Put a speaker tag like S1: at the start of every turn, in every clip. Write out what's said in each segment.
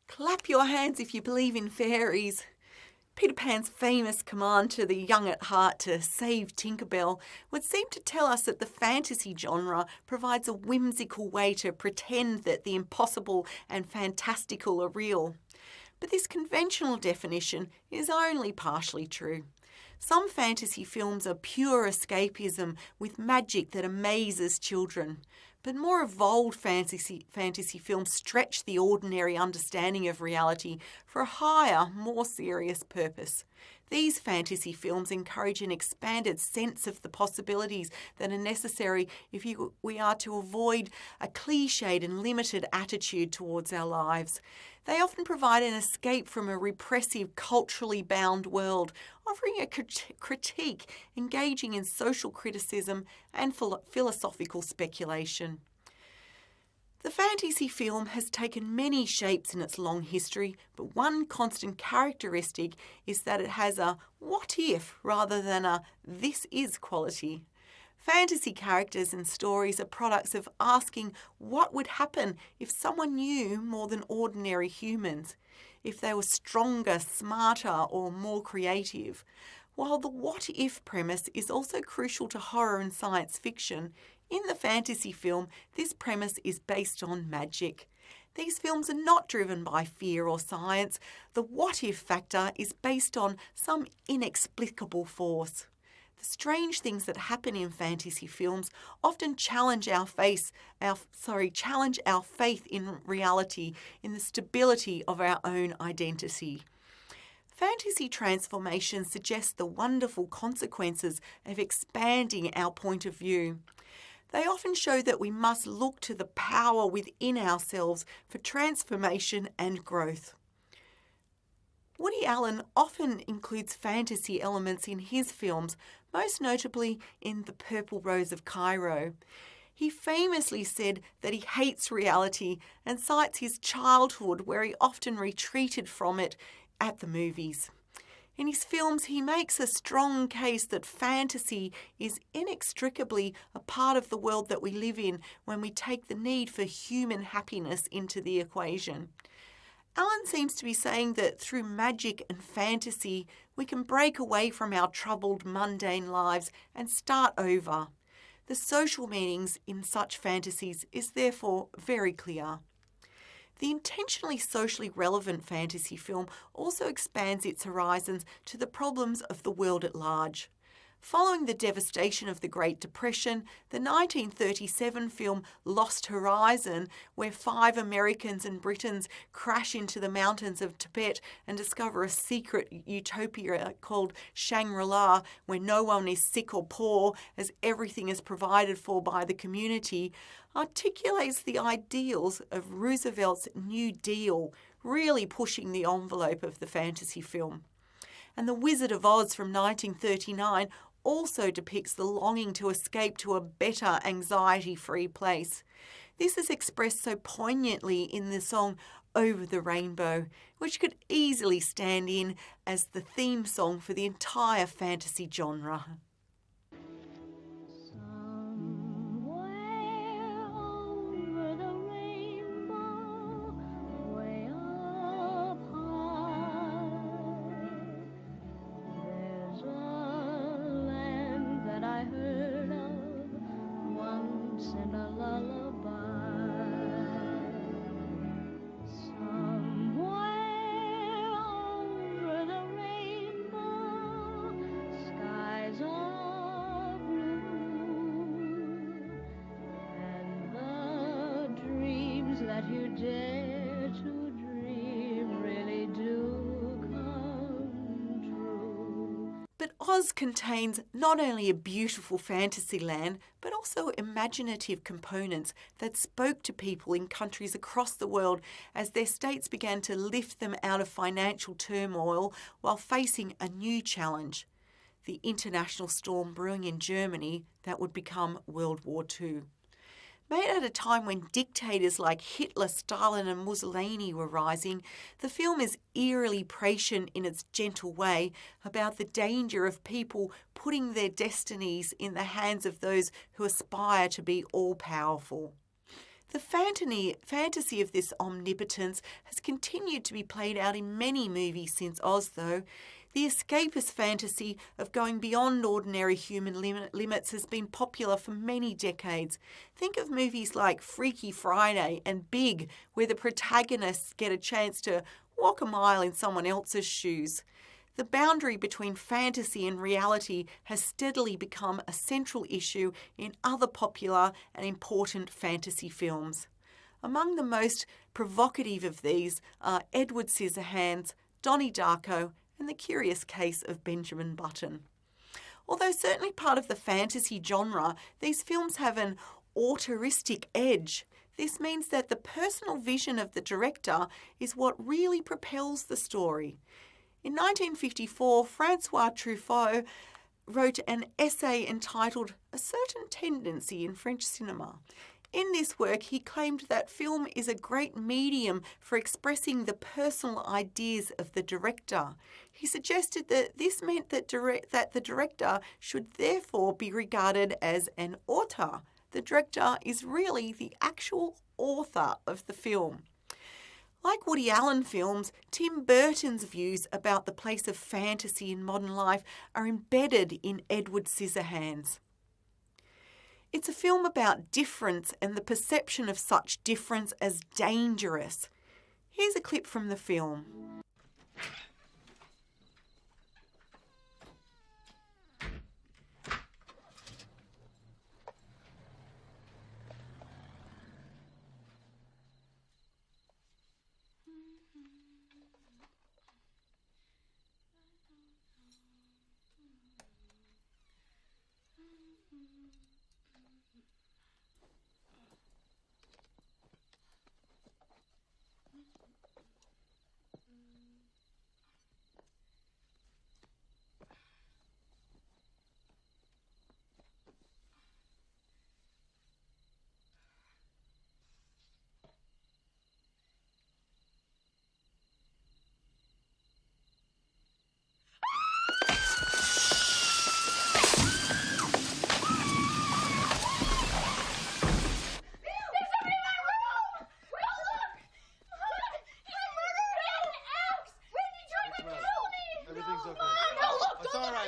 S1: Clap your hands if you believe in fairies. Peter Pan's famous command to the young at heart to save Tinkerbell would seem to tell us that the fantasy genre provides a whimsical way to pretend that the impossible and fantastical are real. But this conventional definition is only partially true. Some fantasy films are pure escapism with magic that amazes children. But more evolved fantasy films stretch the ordinary understanding of reality for a higher, more serious purpose. These fantasy films encourage an expanded sense of the possibilities that are necessary if we are to avoid a cliched and limited attitude towards our lives. They often provide an escape from a repressive, culturally bound world, offering a critique, engaging in social criticism and philosophical speculation. The fantasy film has taken many shapes in its long history, but one constant characteristic is that it has a what if rather than a this is quality. Fantasy characters and stories are products of asking what would happen if someone knew more than ordinary humans, if they were stronger, smarter, or more creative. While the what if premise is also crucial to horror and science fiction, in the fantasy film, this premise is based on magic. These films are not driven by fear or science. The what if factor is based on some inexplicable force. The strange things that happen in fantasy films often challenge our faith in reality, in the stability of our own identity. Fantasy transformation suggests the wonderful consequences of expanding our point of view. They often show that we must look to the power within ourselves for transformation and growth. Woody Allen often includes fantasy elements in his films, most notably in The Purple Rose of Cairo. He famously said that he hates reality and cites his childhood where he often retreated from it at the movies. In his films, he makes a strong case that fantasy is inextricably a part of the world that we live in when we take the need for human happiness into the equation. Allen seems to be saying that through magic and fantasy, we can break away from our troubled, mundane lives and start over. The social meanings in such fantasies is therefore very clear. The intentionally socially relevant fantasy film also expands its horizons to the problems of the world at large. Following the devastation of the Great Depression, the 1937 film Lost Horizon, where 5 Americans and Britons crash into the mountains of Tibet and discover a secret utopia called Shangri-La, where no one is sick or poor as everything is provided for by the community, articulates the ideals of Roosevelt's New Deal, really pushing the envelope of the fantasy film. And The Wizard of Oz from 1939 also depicts the longing to escape to a better, anxiety-free place. This is expressed so poignantly in the song Over the Rainbow, which could easily stand in as the theme song for the entire fantasy genre. But Oz contains not only a beautiful fantasy land, but also imaginative components that spoke to people in countries across the world as their states began to lift them out of financial turmoil while facing a new challenge, the international storm brewing in Germany that would become World War II. Made at a time when dictators like Hitler, Stalin and Mussolini were rising, the film is eerily prescient in its gentle way about the danger of people putting their destinies in the hands of those who aspire to be all-powerful. The fantasy of this omnipotence has continued to be played out in many movies since Oz, though. The escapist fantasy of going beyond ordinary human limits has been popular for many decades. Think of movies like Freaky Friday and Big, where the protagonists get a chance to walk a mile in someone else's shoes. The boundary between fantasy and reality has steadily become a central issue in other popular and important fantasy films. Among the most provocative of these are Edward Scissorhands, Donnie Darko, and The Curious Case of Benjamin Button. Although certainly part of the fantasy genre, these films have an auteuristic edge. This means that the personal vision of the director is what really propels the story. In 1954, Francois Truffaut wrote an essay entitled A Certain Tendency in French Cinema. In this work, he claimed that film is a great medium for expressing the personal ideas of the director. He suggested that this meant that the director should therefore be regarded as an auteur. The director is really the actual author of the film. Like Woody Allen films, Tim Burton's views about the place of fantasy in modern life are embedded in Edward Scissorhands. It's a film about difference and the perception of such difference as dangerous. Here's a clip from the film.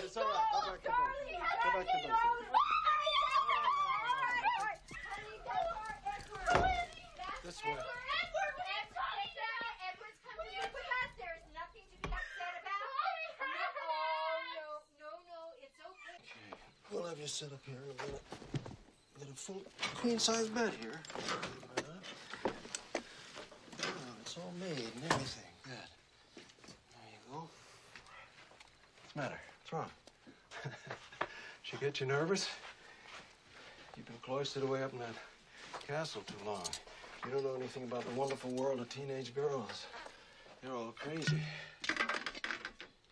S2: It's all right. Go back to bed. Go back to bed. This way.
S3: Edward's coming here with us. There is nothing to be upset about. No, it's okay.
S2: Okay, we'll have you sit up here in a minute. Get a full queen-size bed here. It's all made and everything. Good. There you go. What's the matter? What's wrong? She get you nervous? You've been cloistered away up in that castle too long. You don't know anything about the wonderful world of teenage girls. They're all crazy.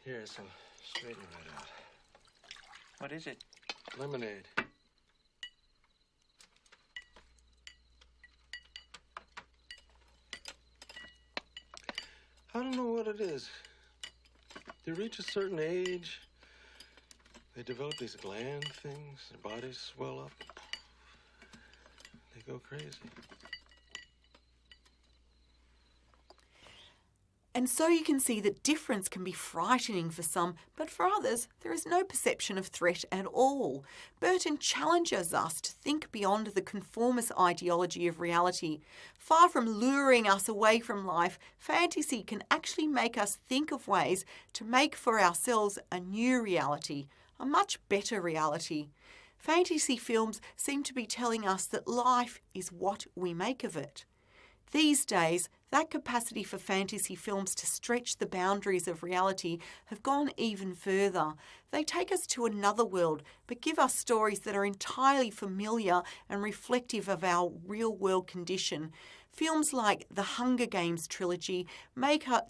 S2: Here, some straighten right out.
S4: What is it?
S2: Lemonade. I don't know what it is. They reach a certain age, they develop these gland things, their bodies swell up. They go crazy.
S1: And so you can see that difference can be frightening for some, but for others, there is no perception of threat at all. Burton challenges us to think beyond the conformist ideology of reality. Far from luring us away from life, fantasy can actually make us think of ways to make for ourselves a new reality, a much better reality. Fantasy films seem to be telling us that life is what we make of it. These days, that capacity for fantasy films to stretch the boundaries of reality have gone even further. They take us to another world, but give us stories that are entirely familiar and reflective of our real-world condition. Films like the Hunger Games trilogy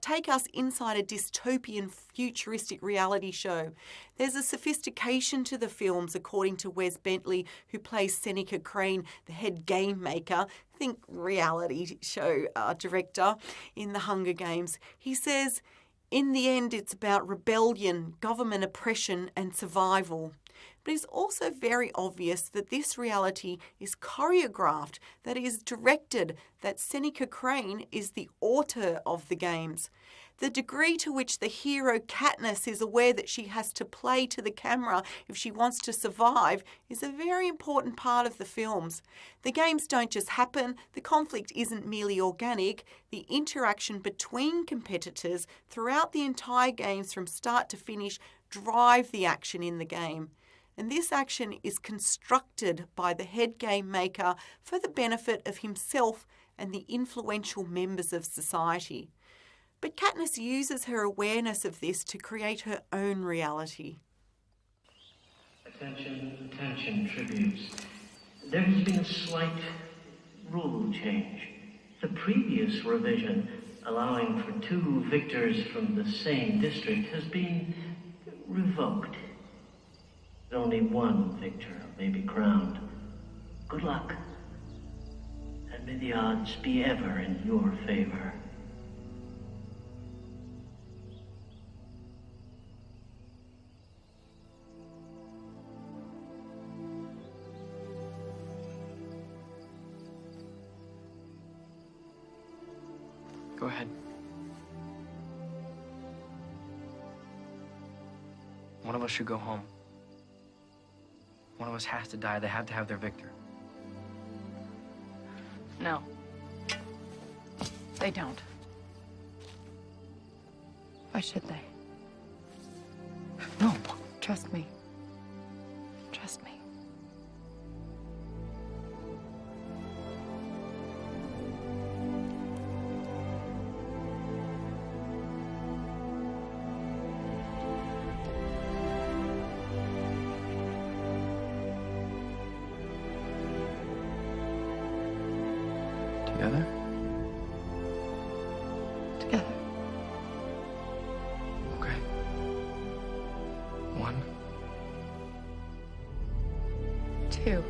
S1: take us inside a dystopian, futuristic reality show. There's a sophistication to the films, according to Wes Bentley, who plays Seneca Crane, the head game maker, think reality show director in the Hunger Games. He says, in the end, it's about rebellion, government oppression, and survival. But it's also very obvious that this reality is choreographed, that it is directed, that Seneca Crane is the author of the games. The degree to which the hero Katniss is aware that she has to play to the camera if she wants to survive is a very important part of the films. The games don't just happen, the conflict isn't merely organic, the interaction between competitors throughout the entire games from start to finish drive the action in the game. And this action is constructed by the head game maker for the benefit of himself and the influential members of society. But Katniss uses her awareness of this to create her own reality.
S5: Attention, attention, tributes. There has been a slight rule change. The previous revision, allowing for 2 victors from the same district, has been revoked. Only 1 victor may be crowned. Good luck, and may the odds be ever in your favor.
S6: Go ahead. One of us should go home. One of us has to die. They have to have their victor.
S7: No. They don't. Why should they?
S6: No.
S7: Trust me. Trust me.
S6: Together?
S7: Together.
S6: Okay. 1,
S7: 2.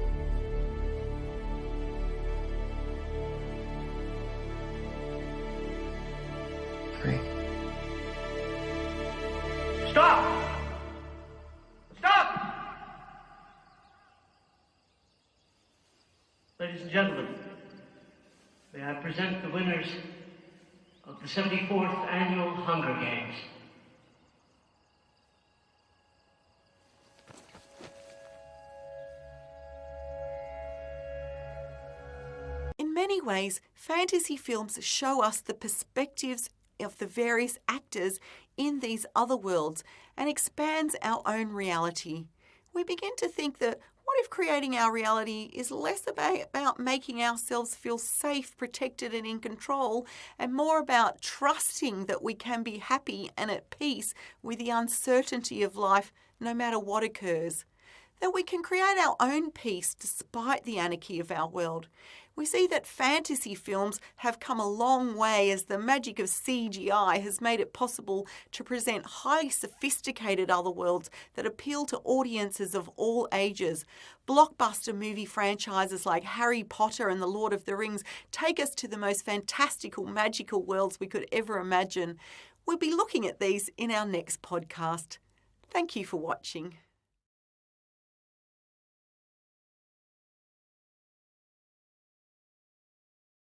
S6: 3.
S5: Stop! Stop! Ladies and gentlemen, may I present the winners of the 74th Annual Hunger Games.
S1: In many ways, fantasy films show us the perspectives of the various actors in these other worlds and expands our own reality. We begin to think that what if creating our reality is less about making ourselves feel safe, protected and in control, and more about trusting that we can be happy and at peace with the uncertainty of life no matter what occurs? That we can create our own peace despite the anarchy of our world. We see that fantasy films have come a long way as the magic of CGI has made it possible to present highly sophisticated otherworlds that appeal to audiences of all ages. Blockbuster movie franchises like Harry Potter and The Lord of the Rings take us to the most fantastical, magical worlds we could ever imagine. We'll be looking at these in our next podcast. Thank you for watching.